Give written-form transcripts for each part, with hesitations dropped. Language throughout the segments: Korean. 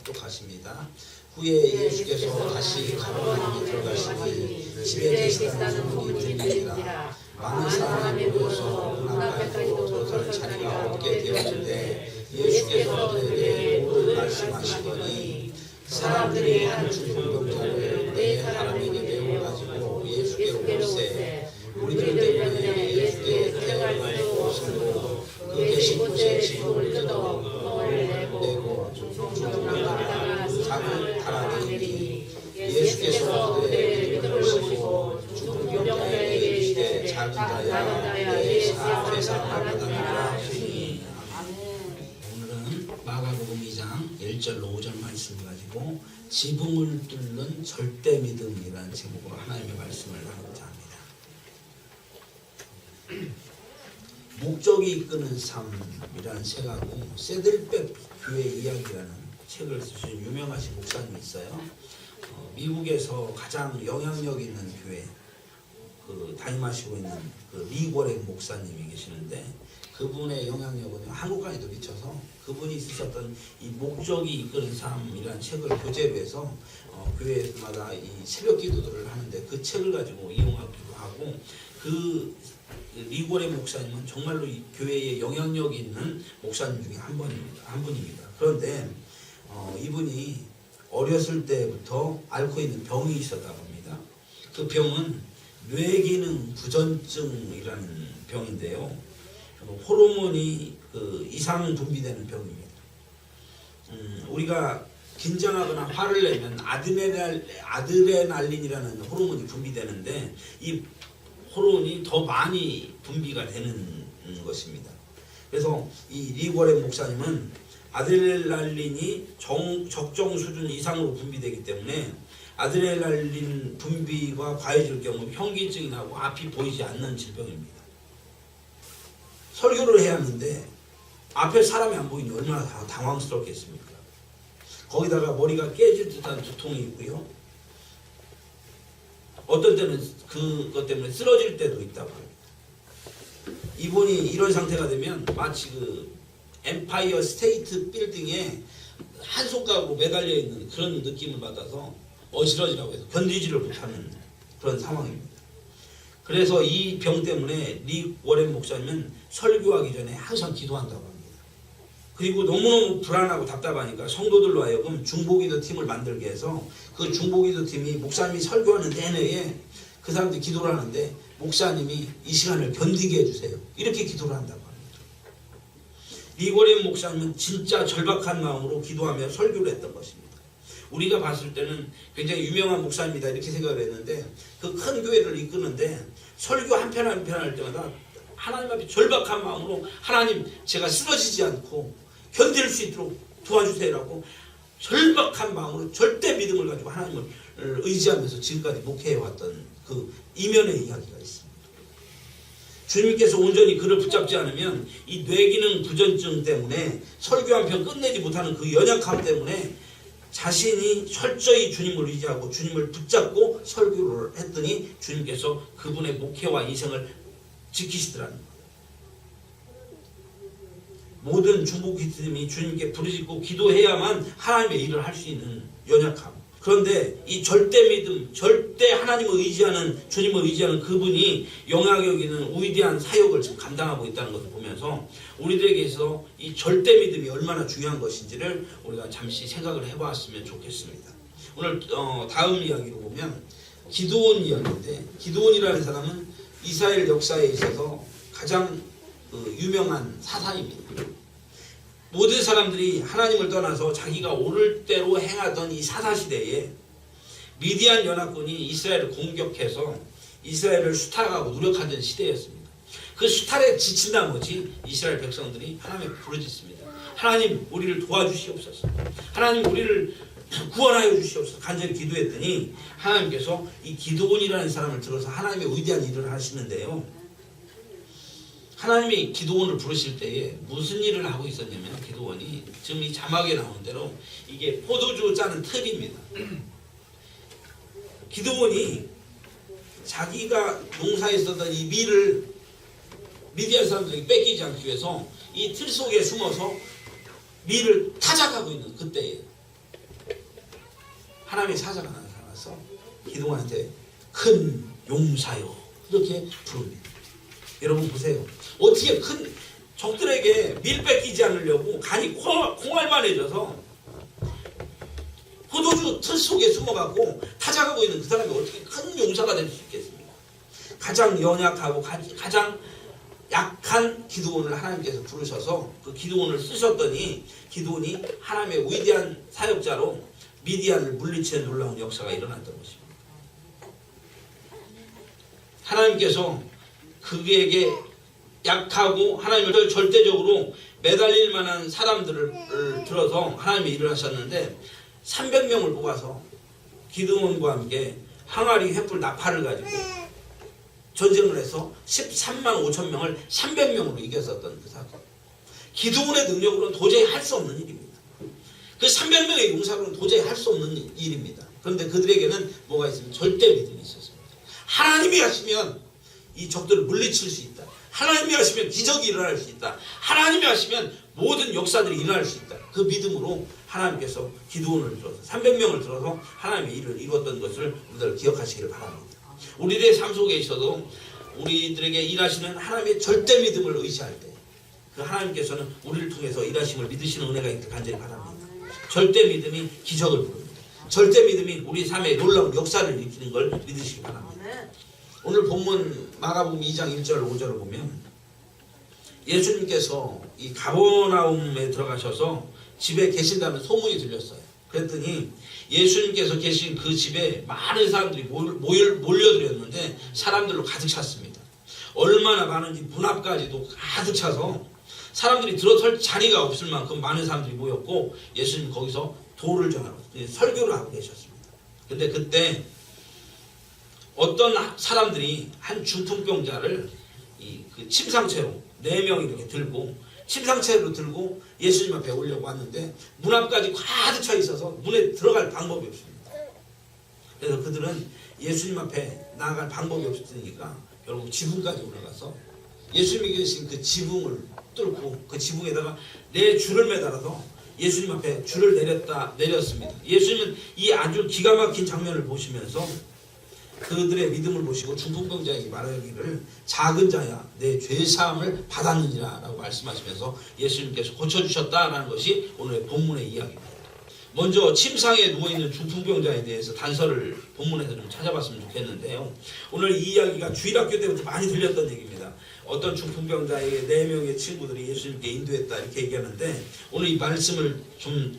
또 가십니다. 후에 예수께서 다시 가버나움에 들어가시니 집에 계시다는 소문이 들리니라. 많은 사람이 모여서 문 앞까지도 들어설 자리가 없게 되었는데 예수께서 그들에게 모든 말씀하시더니 사람들이 한 중풍병자를 네 사람에게 메워가지고 예수께 오세 우리들 때문에 예수께 데려갈 수 없으므로 그 계신 곳에 지붕을 뜯어 멍을 내고 중풍병자가 잠을 달아내니 예수께서 그들에게 들으시고 중풍병자에게 이르시되 작은 자야 내 앞에서 받아들이라 하시니. 오늘은 마가복음 2장 1절로 5절 말씀 가지고 지붕을 뚫는 절대 믿음이라는 제목으로 하나님의 말씀을 나누고자 합니다. 목적이 이끄는 삶이라는 책하고 세들백 교회 이야기라는 책을 쓰신 유명하신 목사님이 있어요. 미국에서 가장 영향력 있는 교회 담임하시고 있는 리고렉 목사님이 계시는데 그분의 영향력은 한국까지도 미쳐서 그분이 쓰셨던 이 목적이 이끄는 삶이라는 책을 교재로 해서 교회마다 이 새벽 기도들을 하는데 그 책을 가지고 이용하기도 하고 그 리고렉 목사님은 정말로 이 교회에 영향력 있는 목사님 중에 한 분입니다. 그런데 이분이 어렸을 때부터 앓고 있는 병이 있었다 봅니다. 그 병은 뇌기능 부전증이라는 병인데요. 호르몬이 이상 분비되는 병입니다. 우리가 긴장하거나 화를 내면 아드레날린이라는 호르몬이 분비되는데 이 호르몬이 더 많이 분비가 되는 것입니다. 그래서 이 리고렉 목사님은 아드레날린이 적정 수준 이상으로 분비되기 때문에 아드레날린 분비가 과해질 경우 현기증이 나고 앞이 보이지 않는 질병입니다. 설교를 해야 하는데 앞에 사람이 안 보이니 얼마나 당황스럽겠습니까? 거기다가 머리가 깨질 듯한 두통이 있고요. 어떤 때는 그것 때문에 쓰러질 때도 있다고 합니다. 이분이 이런 상태가 되면 마치 엠파이어 스테이트 빌딩에 한 손가락으로 매달려 있는 그런 느낌을 받아서 어지러지라고 해서 견디지를 못하는 그런 상황입니다. 그래서 이 병 때문에 리고렉 목사님은 설교하기 전에 항상 기도한다고 합니다. 그리고 너무너무 불안하고 답답하니까 성도들로 하여금 중보기도 팀을 만들게 해서 그 중보기도 팀이 목사님이 설교하는 내내에 그 사람들이 기도를 하는데 목사님이 이 시간을 견디게 해주세요. 이렇게 기도를 한다고 합니다. 리고렉 목사님은 진짜 절박한 마음으로 기도하며 설교를 했던 것입니다. 우리가 봤을 때는 굉장히 유명한 목사입니다 이렇게 생각을 했는데 그 큰 교회를 이끄는데 설교 한 편 한 편 할 때마다 하나님 앞에 절박한 마음으로 하나님 제가 쓰러지지 않고 견딜 수 있도록 도와주세요라고 절박한 마음으로 절대 믿음을 가지고 하나님을 의지하면서 지금까지 목회해왔던 그 이면의 이야기가 있습니다. 주님께서 온전히 그를 붙잡지 않으면 이 뇌기능 부전증 때문에 설교 한 편 끝내지 못하는 그 연약함 때문에 자신이 철저히 주님을 의지하고 주님을 붙잡고 설교를 했더니 주님께서 그분의 목회와 인생을 지키시더라는 거예요. 모든 중보기도팀이 주님께 부르짖고 기도해야만 하나님의 일을 할 수 있는 연약함. 그런데 이 절대 믿음, 절대 하나님을 의지하는, 주님을 의지하는 그분이 영향력 있는 위대한 사역을 지금 감당하고 있다는 것을 보면서 우리들에게서 이 절대 믿음이 얼마나 중요한 것인지를 우리가 잠시 생각을 해보았으면 좋겠습니다. 오늘 다음 이야기로 보면 기드온 이야기인데, 기드온이라는 사람은 이스라엘 역사에 있어서 가장 유명한 사사입니다. 모든 사람들이 하나님을 떠나서 자기가 옳을 대로 행하던 이 사사시대에 미디안 연합군이 이스라엘을 공격해서 이스라엘을 수탈하고 누력하던 시대였습니다. 그 수탈에 지친 나머지 이스라엘 백성들이 하나님께 부르짖습니다. 하나님 우리를 도와주시옵소서. 하나님 우리를 구원하여 주시옵소서. 간절히 기도했더니 하나님께서 이 기드온이라는 사람을 들어서 하나님의 위대한 일을 하시는데요. 하나님이 기드온을 부르실 때에 무슨 일을 하고 있었냐면 기드온이 지금 이 자막에 나오는 대로 이게 포도주 짜는 틀입니다. 기드온이 자기가 농사에 쓰던 이 밀을 미디안 사람들에게 뺏기지 않기 위해서 이 틀 속에 숨어서 밀을 타작하고 있는 그때에 하나님의 사자가 나타나서 기드온한테 큰 용사요 이렇게 부릅니다. 여러분 보세요. 어떻게 큰 적들에게 밀 뺏기지 않으려고 간이 콩알만해져서 포도주 틀 속에 숨어갖고 타작하고 있는 그 사람이 어떻게 큰 용사가 될 수 있겠습니까? 가장 연약하고 가장 약한 기드온을 하나님께서 부르셔서 그 기드온을 쓰셨더니 기드온이 하나님의 위대한 사역자로 미디안을 물리치는 놀라운 역사가 일어났던 것입니다. 하나님께서 그에게 약하고 하나님을 절대적으로 매달릴 만한 사람들을 들어서 하나님이 일을 하셨는데 300명을 뽑아서 기드온과 함께 항아리 횃불 나팔을 가지고 전쟁을 해서 13만 5천 명을 300명으로 이겼었던 그 사건. 기드온의 능력으로는 도저히 할 수 없는 일입니다. 그 300명의 용사로는 도저히 할 수 없는 일입니다. 그런데 그들에게는 뭐가 있습니까? 절대 믿음이 있었습니다. 하나님이 하시면 이 적들을 물리칠 수 있다. 하나님이 하시면 기적이 일어날 수 있다. 하나님이 하시면 모든 역사들이 일어날 수 있다. 그 믿음으로 하나님께서 기드온을 들어서 300명을 들어서 하나님의 일을 이루었던 것을 우리들 기억하시기를 바랍니다. 우리들의 삶 속에 있어도 우리들에게 일하시는 하나님의 절대 믿음을 의지할 때 그 하나님께서는 우리를 통해서 일하심을 믿으시는 은혜가 있길 간절히 바랍니다. 절대 믿음이 기적을 부릅니다. 절대 믿음이 우리 삶에 놀라운 역사를 일으키는 걸 믿으시기 바랍니다. 오늘 본문 마가복음 2장 1절 5절을 보면 예수님께서 이 가버나움에 들어가셔서 집에 계신다는 소문이 들렸어요. 그랬더니 예수님께서 계신 그 집에 많은 사람들이 몰려들었는데 사람들로 가득 찼습니다. 얼마나 많은지 문 앞까지도 가득 차서 사람들이 들어설 자리가 없을 만큼 많은 사람들이 모였고 예수님 거기서 도를 전하고 설교를 하고 계셨습니다. 근데 그때 어떤 사람들이 한 중풍병자를 그 침상채로 4명 이렇게 들고 침상채로 들고 예수님 앞에 오려고 왔는데 문 앞까지 가득 차 있어서 문에 들어갈 방법이 없습니다. 그래서 그들은 예수님 앞에 나아갈 방법이 없으니까 결국 지붕까지 올라가서 예수님이 계신 그 지붕을 뚫고 그 지붕에다가 내 줄을 매달아서 예수님 앞에 줄을 내렸습니다. 예수님은 이 아주 기가 막힌 장면을 보시면서 그들의 믿음을 보시고 중풍병자에게 말하기를 작은 자야 내 죄사함을 받았느니라 라고 말씀하시면서 예수님께서 고쳐주셨다라는 것이 오늘의 본문의 이야기입니다. 먼저 침상에 누워있는 중풍병자에 대해서 단서를 본문에서 좀 찾아봤으면 좋겠는데요. 오늘 이 이야기가 주일학교 때부터 많이 들렸던 얘기입니다. 어떤 중풍병자에게 4명의 친구들이 예수님께 인도했다 이렇게 얘기하는데 오늘 이 말씀을 좀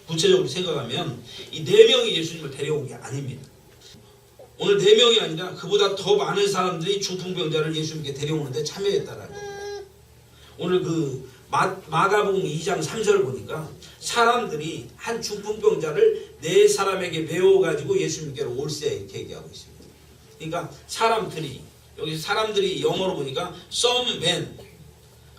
구체적으로 생각하면 이 4명이 예수님을 데려온 게 아닙니다. 오늘 4명이 아니라 그보다 더 많은 사람들이 중풍병자를 예수님께 데려오는데 참여했다라는 거예요. 오늘 그 마가복음 2장 3절 보니까 사람들이 한 중풍병자를 4사람에게 메워가지고 예수님께로 올세 이렇게 얘기하고 있습니다. 그러니까 사람들이 여기 사람들이 영어로 보니까 some men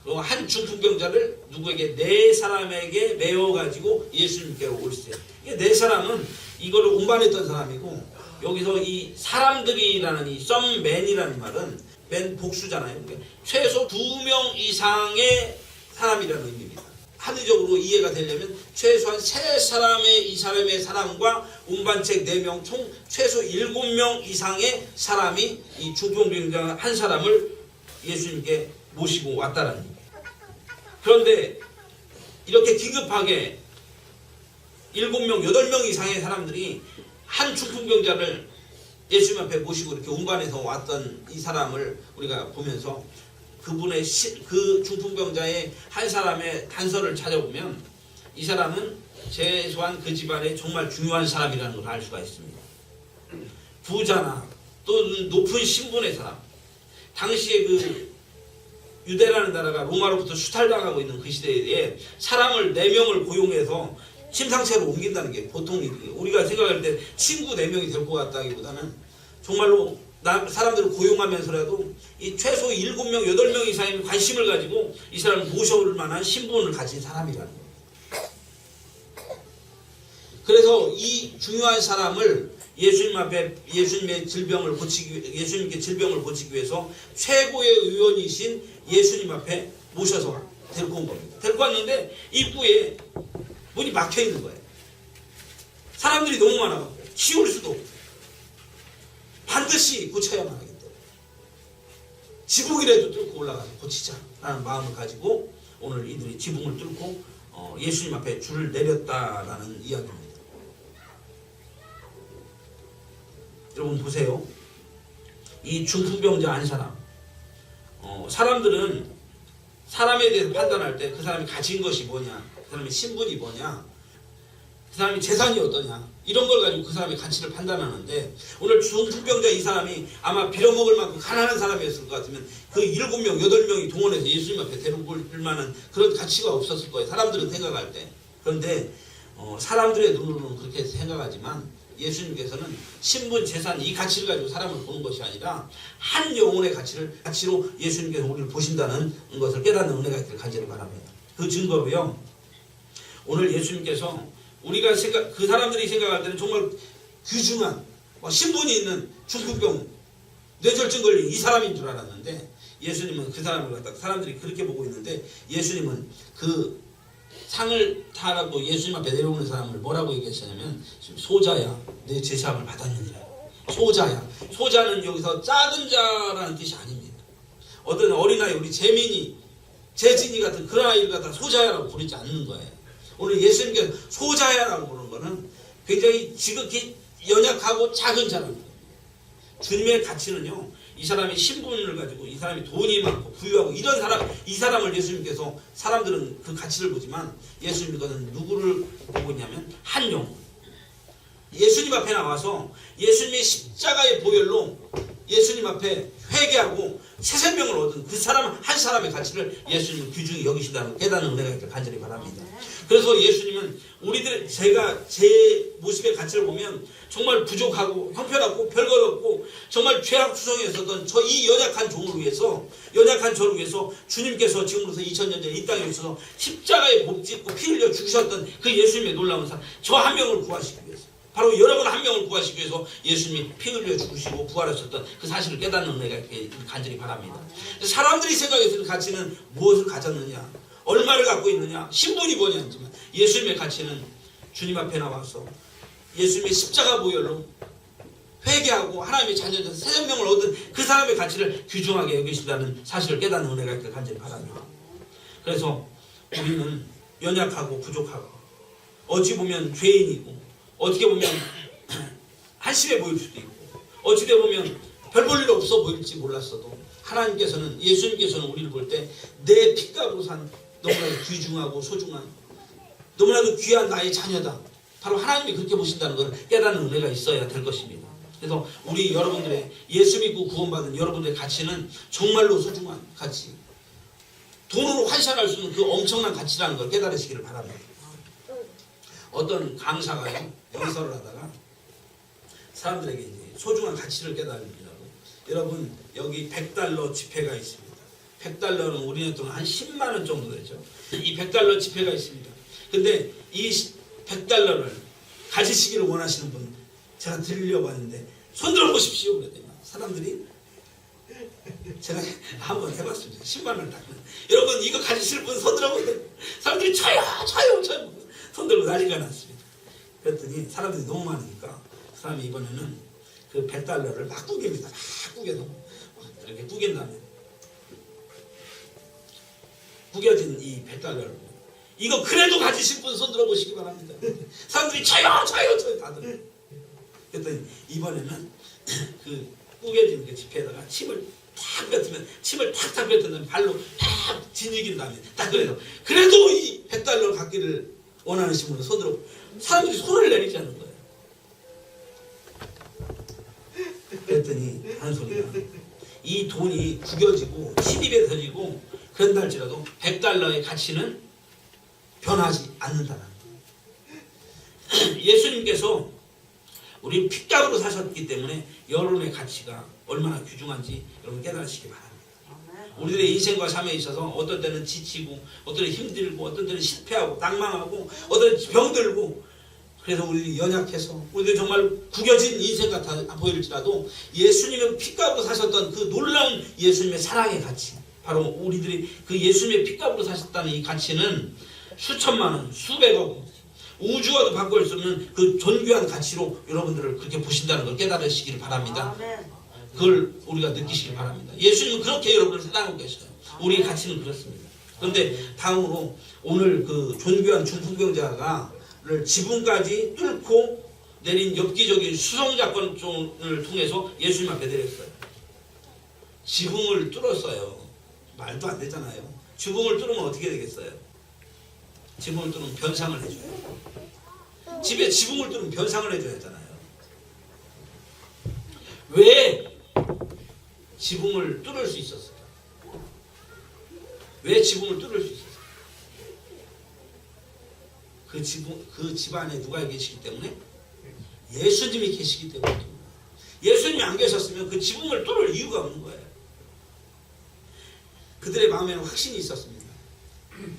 한 중풍병자를 누구에게 4사람에게 메워가지고 예수님께로 올세. 이게 4사람은 이거를 운반했던 사람이고 여기서 이 사람들이라는 이 some men이라는 말은 맨 복수잖아요. 그러니까 최소 2명 이상의 사람이라는 의미입니다. 합리적으로 이해가 되려면 최소한 3사람의 이 사람의 사람과 운반책 4명 총 최소 7명 이상의 사람이 이 중풍병자 한 사람을 예수님께 모시고 왔다라는 겁니다. 그런데 이렇게 긴급하게 7명, 8명 이상의 사람들이 한 중풍병자를 예수님 앞에 모시고 이렇게 운반해서 왔던 이 사람을 우리가 보면서 그분의 그 중풍병자의 한 사람의 단서를 찾아보면 이 사람은 최소한 그 집안에 정말 중요한 사람이라는 걸 알 수가 있습니다. 부자나 또는 높은 신분의 사람. 당시에 그 유대라는 나라가 로마로부터 수탈당하고 있는 그 시대에 사람을 4명을 고용해서 침상채로 옮긴다는 게 보통 일이에요. 우리가 생각할 때 친구 4명이 될 것 같다기보다는 정말로 사람들을 고용하면서라도 이 최소 7명, 8명 이상의 관심을 가지고 이 사람을 모셔올 만한 신분을 가진 사람이라는 거예요. 그래서 이 중요한 사람을 예수님 앞에 예수님께 질병을 고치기 위해서 최고의 의원이신 예수님 앞에 모셔서 데리고 온 겁니다. 데리고 왔는데 입구에 문이 막혀 있는 거예요. 사람들이 너무 많아가지고 치울 수도 없고 반드시 고쳐야만 하기 때문에 지붕이라도 뚫고 올라가서 고치자라는 마음을 가지고 오늘 이들이 지붕을 뚫고 예수님 앞에 줄을 내렸다라는 이야기입니다. 여러분 보세요. 이 중풍병자 한 사람, 사람들은 사람에 대해서 판단할 때 그 사람이 가진 것이 뭐냐, 그 사람의 신분이 뭐냐, 그 사람이 재산이 어떠냐, 이런 걸 가지고 그 사람의 가치를 판단하는데, 오늘 중풍병자 이 사람이 아마 빌어먹을 만큼 가난한 사람이었을 것 같으면 그 7명, 8명이 동원해서 예수님 앞에 데려올 만한 그런 가치가 없었을 거예요. 사람들은 생각할 때. 그런데 사람들의 눈으로는 그렇게 생각하지만 예수님께서는 신분, 재산, 이 가치를 가지고 사람을 보는 것이 아니라 한 영혼의 가치로 예수님께서 우리를 보신다는 것을 깨닫는 은혜가 있기를 간절히 바랍니다. 그 증거로요, 오늘 예수님께서 우리가 그 사람들이 생각할 때는 정말 귀중한 신분이 있는 중풍병, 뇌졸중 걸린 이 사람인 줄 알았는데, 예수님은 그 사람을 갖다가 사람들이 그렇게 보고 있는데, 예수님은 그 상을 타라고 예수님 앞에 내려오는 사람을 뭐라고 얘기하시냐면, 소자야 내 제사함을 받았느니라. 소자야. 소자는 여기서 작은 자라는 뜻이 아닙니다. 어떤 어린아이, 우리 재민이, 재진이 같은 그런 아이를 갖다 소자야라고 부르지 않는 거예요. 오늘 예수님께서 소자야라고 부르는 거는 굉장히 지극히 연약하고 작은 자라는 거예요. 주님의 가치는요, 이 사람이 신분을 가지고, 이 사람이 돈이 많고 부유하고 이런 사람, 이 사람을 예수님께서, 사람들은 그 가치를 보지만 예수님께서는 누구를 보고 있냐면 한 영혼. 예수님 앞에 나와서 예수님의 십자가의 보혈로 예수님 앞에 회개하고 새 생명을 얻은 그 사람 한 사람의 가치를 예수님은 귀중히 여기시다는 깨닫는 은혜가 있기를 간절히 바랍니다. 그래서 예수님은 제가 제 모습의 가치를 보면 정말 부족하고 형편없고 별것 없고 정말 죄악투성이었었던 이 연약한 종을 위해서, 연약한 저를 위해서 주님께서 지금으로서 2000년 전에 이 땅에 오셔서 십자가에 못 찢고 피 흘려 죽으셨던 그 예수님의 놀라운 사랑, 저 한 명을 구하시기 위해서, 바로 여러분 한 명을 구하시기 위해서 예수님이 피 흘려 죽으시고 부활하셨던 그 사실을 깨닫는 은혜가 간절히 바랍니다. 사람들이 생각했을 가치는 무엇을 가졌느냐, 얼마를 갖고 있느냐, 신분이 뭐냐 하지만 예수님의 가치는 주님 앞에 나와서 예수님의 십자가 보혈로 회개하고 하나님의 자녀된 새 생명을 얻은 그 사람의 가치를 귀중하게 여기신다는 사실을 깨닫는 은혜가 있기를 간절히 바랍니다. 그래서 우리는 연약하고 부족하고 어찌 보면 죄인이고 어떻게 보면 한심해 보일 수도 있고 어찌 보면 별 볼 일 없어 보일지 몰랐어도 하나님께서는, 예수님께서는 우리를 볼 때 내 핏값으로 산 너무나도 귀중하고 소중한, 너무나도 귀한 나의 자녀다, 바로 하나님이 그렇게 보신다는 것을 깨닫는 은혜가 있어야 될 것입니다. 그래서 우리 여러분들의 예수 믿고 구원받은 여러분들의 가치는 정말로 소중한 가치, 돈으로 환산할 수 있는 그 엄청난 가치라는 걸 깨달으시기를 바랍니다. 어떤 강사가요, 연설을 하다가 사람들에게 이제 소중한 가치를 깨달으려고, 여러분 여기 100달러 지폐가 있습니다. 100달러는 우리나라 돈 한 10만 원 정도 되죠. 이 100달러 지폐가 있습니다. 근데 이 100달러를 가지시기를 원하시는 분 제가 드리려고 하는데 손 들어보십시오 그랬더니 사람들이, 제가 한번 해봤습니다. 10만 원을 딱, 여러분 이거 가지실 분 손 들어보세요. 사람들이 쳐요 손 들고 난리가 났습니다. 그랬더니 사람들이 너무 많으니까 그 사람이 이번에는 그 100달러를 막 구깁니다. 막 구겨서 이렇게 구긴 다음에 구겨진 이 100달러를, 이거 그래도 가지실 분 손 들어보시기 바랍니다. 사람들이 쳐요 다들. 그랬더니 이번에는 그 구겨진 그 지폐에다가 침을 탁 뱉은 다음에 발로 탁 진이긴 다음에 딱 그래도 이 100달러를 갖기를 원하는 분은 손으로, 사람들이 손을 내리지 않는 거예요. 그랬더니 하는 소리가, 이 돈이 구겨지고 침입에 터지고 그런다 할지라도 100달러의 가치는 변하지 않는다는 거예요. 예수님께서 우리 핏값으로 사셨기 때문에 여러분의 가치가 얼마나 귀중한지 여러분 깨달으시기 바랍니다. 우리들의 인생과 삶에 있어서 어떤 때는 지치고, 어떤 때는 힘들고, 어떤 때는 실패하고 낭망하고, 어떤 때는 병들고, 그래서 우리들이 연약해서 우리들 정말 구겨진 인생 같아 보일지라도 예수님은 핏값으로 사셨던 그 놀라운 예수님의 사랑의 가치, 바로 우리들이 그 예수님의 핏값으로 사셨다는 이 가치는 수천만 원, 수백억 원, 우주와도 바꿀 수 없는 그 존귀한 가치로 여러분들을 그렇게 보신다는 걸 깨달으시기를 바랍니다. 그걸 우리가 느끼시길 바랍니다. 예수님은 그렇게 여러분을 사랑하고 계셔요. 우리의 가치는 그렇습니다. 그런데 다음으로 오늘 그 존귀한 중풍병자가를 지붕까지 뚫고 내린 엽기적인 수송작전을 통해서 예수님 앞에 내렸어요. 지붕을 뚫었어요. 말도 안 되잖아요. 지붕을 뚫으면 어떻게 되겠어요? 지붕을 뚫으면 변상을 해줘요. 집에 지붕을 뚫으면 변상을 해줘야 하잖아요. 왜 지붕을 뚫을 수 있었을까? 왜 지붕을 뚫을 수 있었을까? 그 집안에 누가 계시기 때문에? 예수님이 계시기 때문에. 예수님이 안 계셨으면 그 지붕을 뚫을 이유가 없는 거예요. 그들의 마음에는 확신이 있었습니다.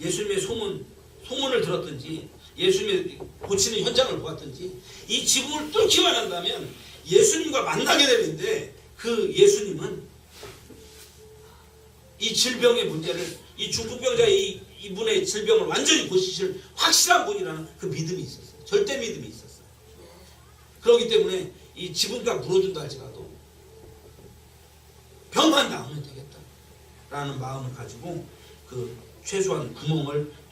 예수님의 소문을 들었든지 예수님의 고치는 현장을 보았든지 이 지붕을 뚫기만 한다면 예수님과 만나게 되는데 그 예수님은 이 질병의 문제를 이 중풍병자의 이분의 질병을 완전히 고치실 확실한 분이라는 그 믿음이 있었어요. 절대 믿음이 있었어요. 그렇기 때문에 이 지붕가 물어준다 할지라도 병만 나오면 되겠다라는 마음을 가지고 그 최소한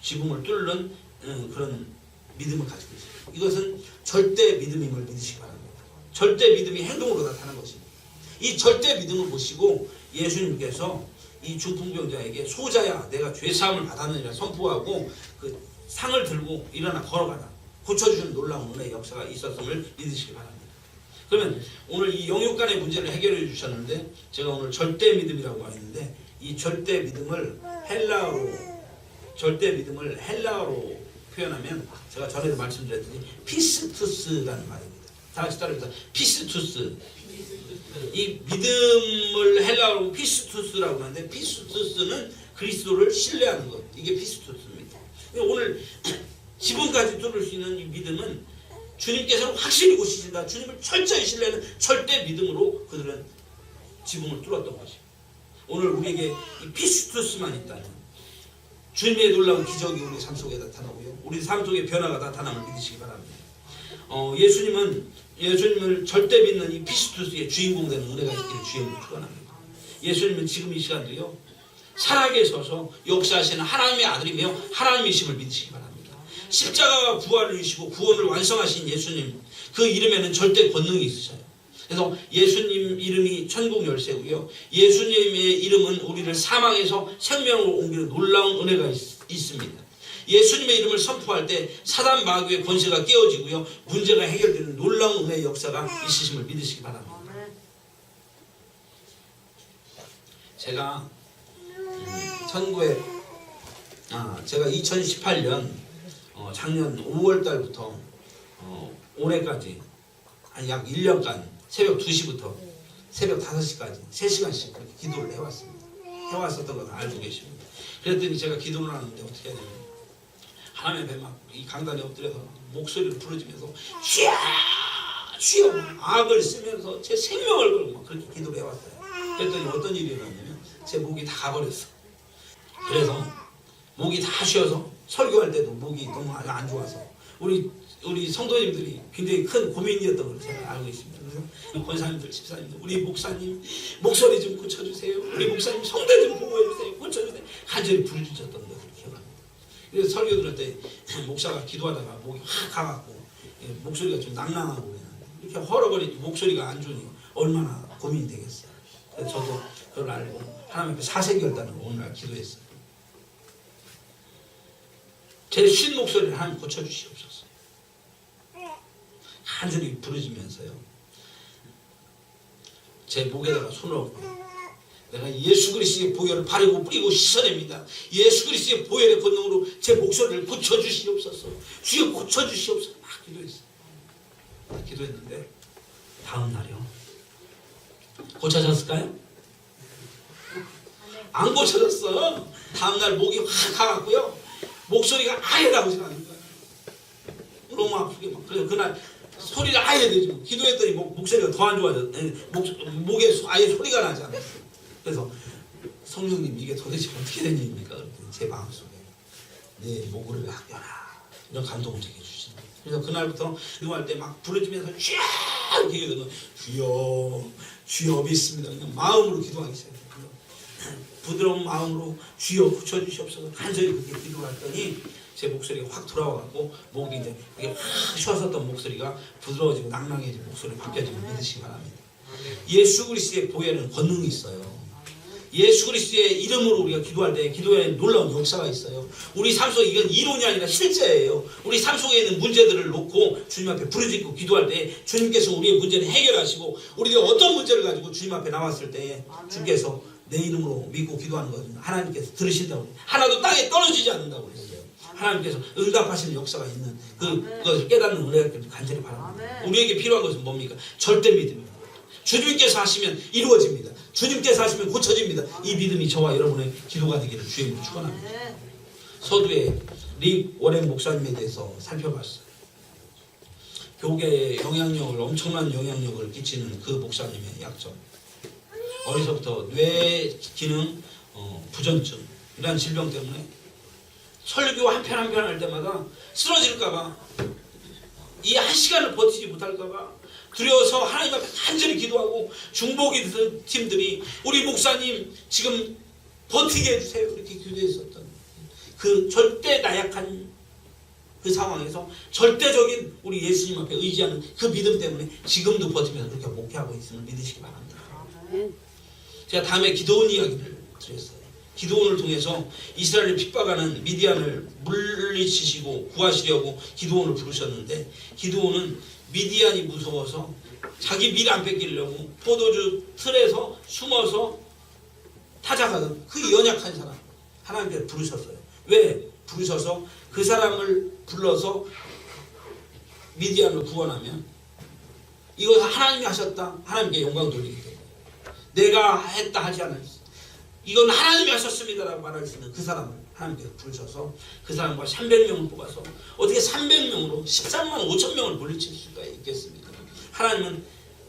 지붕을 뚫는 그런 믿음을 가지고 있어요. 이것은 절대 믿음임을 믿으시기 바랍니다. 절대 믿음이 행동으로 나타나는 것입니다. 이 절대 믿음을 보시고 예수님께서 이 중풍병자에게 소자야 내가 죄사함을 받았느니라 선포하고 그 상을 들고 일어나 걸어가라. 고쳐주시는 놀라운 은혜의 역사가 있었음을 믿으시기 바랍니다. 그러면 오늘 이 영육간의 문제를 해결해 주셨는데 제가 오늘 절대 믿음이라고 말했는데 이 절대 믿음을 헬라어로 표현하면 제가 전에도 말씀드렸더니 피스투스라는 말입니다. 다 같이 따라해서 피스투스. 이 믿음을 헬라어로 피스투스라고 하는데 피스투스는 그리스도를 신뢰하는 것. 이게 피스투스입니다. 오늘 지붕까지 뚫을 수 있는 이 믿음은 주님께서는 확실히 고치신다. 주님을 철저히 신뢰하는 절대 믿음으로 그들은 지붕을 뚫었던 것입니다. 오늘 우리에게 이 피스투스만 있다면 주님의 놀라운 기적이 우리 삶 속에 나타나고요. 우리 삶 속에 변화가 나타남을 믿으시기 바랍니다. 예수님을 절대 믿는 이 피스투스의 주인공 되는 은혜가 있기를 주님을 축원합니다. 예수님은 지금 이 시간도요. 살아계셔서 역사하시는 하나님의 아들이며 하나님이심을 믿으시기 바랍니다. 십자가와 부활을 이루시고 구원을 완성하신 예수님 그 이름에는 절대 권능이 있으셔요. 그래서 예수님 이름이 천국 열쇠고요. 예수님의 이름은 우리를 사망에서 생명으로 옮기는 놀라운 은혜가 있습니다. 예수님의 이름을 선포할 때 사단 마귀의 권세가 깨어지고요. 문제가 해결되는 놀라운 은혜의 역사가 있으심을 믿으시기 바랍니다. 제가 2018년 작년 5월 달부터 올해까지 한 약 1년간 새벽 2시부터 새벽 5시까지 3시간씩 그렇게 기도를 해왔었던 걸 알고 계십니다. 그랬더니 제가 기도를 하는데 어떻게 하냐면 하나님의 앞에 막 이 강단에 엎드려서 목소리를 부르짖으면서 쉬어 악을 쓰면서 제 생명을 걸고 막 그렇게 기도를 해왔어요. 그랬더니 어떤 일이 일어났냐면 제 목이 다 가버렸어. 그래서 목이 다 쉬어서 설교할 때도 목이 너무 안 좋아서 우리 성도님들이 굉장히 큰 고민이었던 걸 제가 알고 있습니다. 그래서 권사님들, 집사님들, 우리 목사님 목소리 좀 고쳐주세요. 우리 목사님 성대 좀 보호해주세요. 고쳐주세요. 간절히 부르짖었던 것을 기억합니다. 그래서 설교 들을 때 목사가 기도하다가 목이 확 가갖고 목소리가 좀 낭낭하고 이렇게 헐어버리니 목소리가 안 좋으니 얼마나 고민이 되겠어요. 그래서 저도 그걸 알고 하나님 앞에 사색결단으로 오늘날 기도했어요. 제 쉰 목소리를 하나님 고쳐주시옵소서. 간절히 부르짖으면서요. 제 목에다가 손을 얹고 내가 예수 그리스도의 보혈을 바르고 뿌리고 씻어냅니다. 예수 그리스도의 보혈의 권능으로 제 목소리를 고쳐주시옵소서. 주여 고쳐주시옵소서. 막 기도했어요. 기도했는데 다음 날이요. 고쳐졌을까요? 안 고쳐졌어. 다음 날 목이 확 가갖고요. 목소리가 아예 나오지 않는 거예요. 너무 아프게 막. 그래서 그날 소리를 아예 내지. 기도했더니 목소리가 더 안 좋아져. 목에 아예 소리가 나지 않아요. 그래서 성령님 이게 도대체 어떻게 된 일입니까? 제 마음속에 내 목을 아껴라. 이런 감동을 제게 주시는 거예요. 그래서 그날부터 기도할 때 막 부르짖으면서 쫙 이렇게 기도하면 주여 주여 믿습니다. 그냥 마음으로 기도하기 시작해요. 부드러운 마음으로 주여 고쳐주시옵소서 간절히 그렇게 기도를 했더니 제 목소리가 확 돌아와갖고 목이 이제 이게 확 쉬었었던 목소리가 부드러워지고 낭낭해지고 목소리 바뀌어지고 믿으시기 바랍니다. 예수 그리스도의 보혈은 권능이 있어요. 예수 그리스도의 이름으로 우리가 기도할 때 기도에 놀라운 역사가 있어요. 우리 삶 속에 이건 이론이 아니라 실제예요. 우리 삶 속에 있는 문제들을 놓고 주님 앞에 부르짖고 기도할 때 주님께서 우리의 문제를 해결하시고 우리가 어떤 문제를 가지고 주님 앞에 나왔을 때 주께서 내 이름으로 믿고 기도하는 것은 하나님께서 들으신다고, 하나도 땅에 떨어지지 않는다고 그랬어요. 하나님께서 응답하시는 역사가 있는 그것을 깨닫는 은혜가 간절히 바랍니다. 우리에게 필요한 것은 뭡니까? 절대 믿음입니다. 주님께서 하시면 이루어집니다. 주님께서 하시면 고쳐집니다. 이 믿음이 저와 여러분의 기도가 되기를 주님으로 축원합니다. 서두에 릭 워렌 목사님에 대해서 살펴봤어요. 교계에 영향력을, 엄청난 영향력을 끼치는 그 목사님의 약점. 어려서부터 뇌 기능 부전증 이런 질병 때문에 설교 한 편 한 편 할 때마다 쓰러질까봐, 이 한 시간을 버티지 못할까봐 두려워서 하나님 앞에 간절히 기도하고 중보기 팀들이 우리 목사님 지금 버티게 해주세요 이렇게 기도했었던 그 절대 나약한 그 상황에서 절대적인 우리 예수님 앞에 의지하는 그 믿음 때문에 지금도 버티면서 그렇게 목회하고 있음을 믿으시기 바랍니다. 제가 다음에 기도원 이야기를 드렸어요. 기도원을 통해서 이스라엘을 핍박하는 미디안을 물리치시고 구하시려고 기도원을 부르셨는데, 기도원은 미디안이 무서워서 자기 밀 안 뺏기려고 포도주 틀에서 숨어서 타작하던 그 연약한 사람 하나님께서 부르셨어요. 왜? 부르셔서 그 사람을 불러서 미디안을 구원하면 이것을 하나님이 하셨다, 하나님께 영광 돌리게 돼요. 내가 했다 하지 않았어, 이건 하나님이 하셨습니다라고 말할 수 있는 그 사람을 하나님께서 부르셔서 그 사람과 300명을 뽑아서 어떻게 300명으로 13만 5천 명을 물리칠 수가 있겠습니까? 하나님은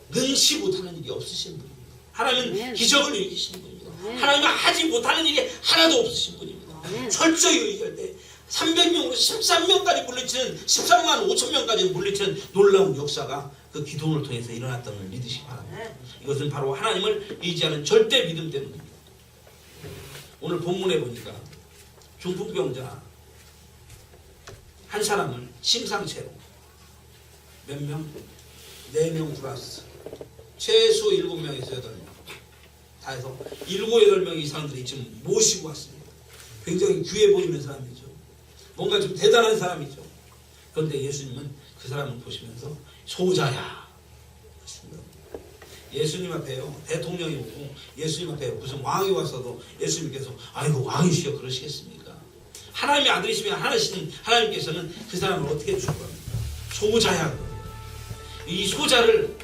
능치 못하는 일이 없으신 분입니다. 하나님은 기적을 일으키시는 분입니다. 하나님은 하지 못하는 일이 하나도 없으신 분입니다. 철저히 의지할 때 300명으로 13명까지 물리치는, 13만 5천 명까지 물리치는 놀라운 역사가 그 기도원을 통해서 일어났다는 걸 믿으시기 바랍니다. 이것은 바로 하나님을 의지하는 절대 믿음 때문입니다. 오늘 본문에 보니까 중풍병자 한 사람을 심상체로 몇 명? 4명 플러스 최소 7명에서 8명 다 해서 7, 8명 이 사람들이 지금 모시고 왔습니다. 굉장히 귀해 보이는 사람이죠. 뭔가 좀 대단한 사람이죠. 그런데 예수님은 그 사람을 보시면서 소자야, 예수님 앞에요, 대통령이 오고 예수님 앞에 무슨 왕이 왔어도 예수님께서 아이고 왕이시여 그러시겠습니까? 하나님의 아들이시면 하나님께서는 그 사람을 어떻게 줄 겁니까? 소자야. 이 소자를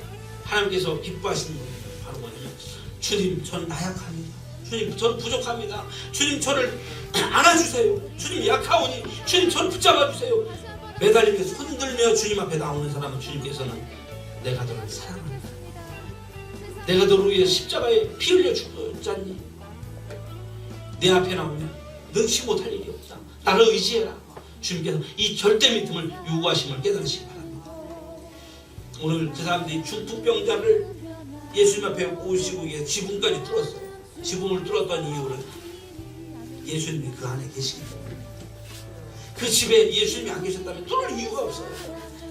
하나님께서 기뻐하시는 겁니다. 바로 뭐냐면, 주님 저는 나약합니다. 주님 저는 부족합니다. 주님 저를 안아주세요. 주님 약하오니 주님 저를 붙잡아주세요. 매달리면서 흔들며 주님 앞에 나오는 사람은 주님께서는 내가 너를 사랑한다, 내가 너를 위해 십자가에 피 흘려 죽었잖니, 내 앞에 나오면 능치 못할 일이 없다, 나를 의지해라. 주님께서 이 절대 믿음을 요구하심을 깨달으시기 바랍니다. 오늘 그 사람들이 중풍병자를 예수님 앞에 오시고 지붕까지 뚫었어요. 지붕을 뚫었던 이유는 예수님이 그 안에 계시기 때문에. 그 집에 예수님이 안 계셨다면 뚫을 이유가 없어요.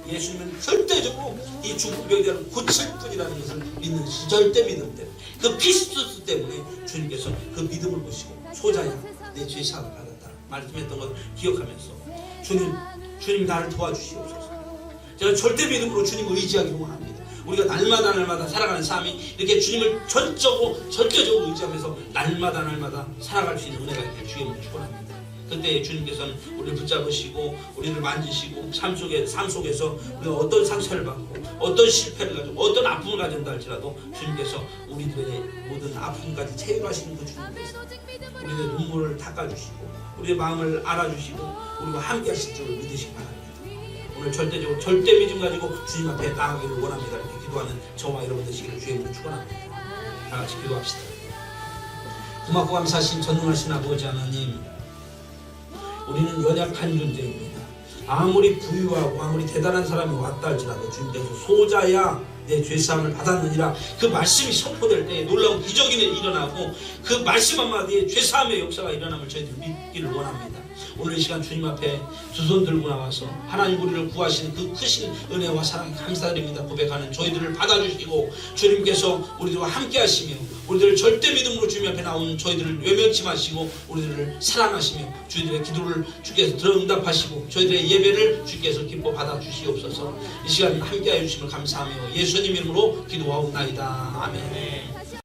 예수님은 절대적으로 이 중풍병자를 고칠 뿐이라는 것을 믿는 절대 믿음 때문에, 그 피스토스 때문에 주님께서 그 믿음을 보시고 소자야 내 죄 사함을 받았다 말씀했던 것을 기억하면서 주님 나를 도와주시옵소서. 제가 절대 믿음으로 주님을 의지하기를 원합니다. 우리가 날마다 살아가는 삶이 이렇게 주님을 절대적으로 의지하면서 날마다 살아갈 수 있는 은혜가 있길 주님을 축원합니다. 그때 주님께서는 우리를 붙잡으시고 우리를 만지시고 삶 속에서 우리가 어떤 상처를 받고 어떤 실패를 가지고 어떤 아픔을 가진다 할지라도 주님께서 우리들의 모든 아픔까지 체험하시는 그 주님께서 우리의 눈물을 닦아주시고 우리의 마음을 알아주시고 우리와 함께 하실 줄을 믿으시기 바랍니다. 오늘 절대적으로 절대 믿음 가지고 주님 앞에 나아가기를 원합니다. 이렇게 기도하는 저와 여러분 되시기를 주님으로 축원합니다. 다 같이 기도합시다. 고맙고 감사하신 전능하신 아버지 하나님, 우리는 연약한 존재입니다. 아무리 부유하고 아무리 대단한 사람이 왔다 할지라도 주님께서 소자야 내 죄사함을 받았느니라 그 말씀이 선포될 때 놀라운 기적이 일어나고 그 말씀 한마디에 죄사함의 역사가 일어남을 저희들 믿기를 원합니다. 오늘 이 시간 주님 앞에 두 손 들고 나와서 하나님 우리를 구하신 그 크신 은혜와 사랑에 감사드립니다 고백하는 저희들을 받아주시고 주님께서 우리들과 함께 하시며 우리들을 절대 믿음으로 주님 앞에 나온 저희들을 외면치 마시고 우리들을 사랑하시며 저희들의 기도를 주께서 들어응답하시고 저희들의 예배를 주께서 기뻐 받아주시옵소서. 이 시간 함께 하여 주심을 감사하며 예수님 이름으로 기도하옵나이다. 아멘.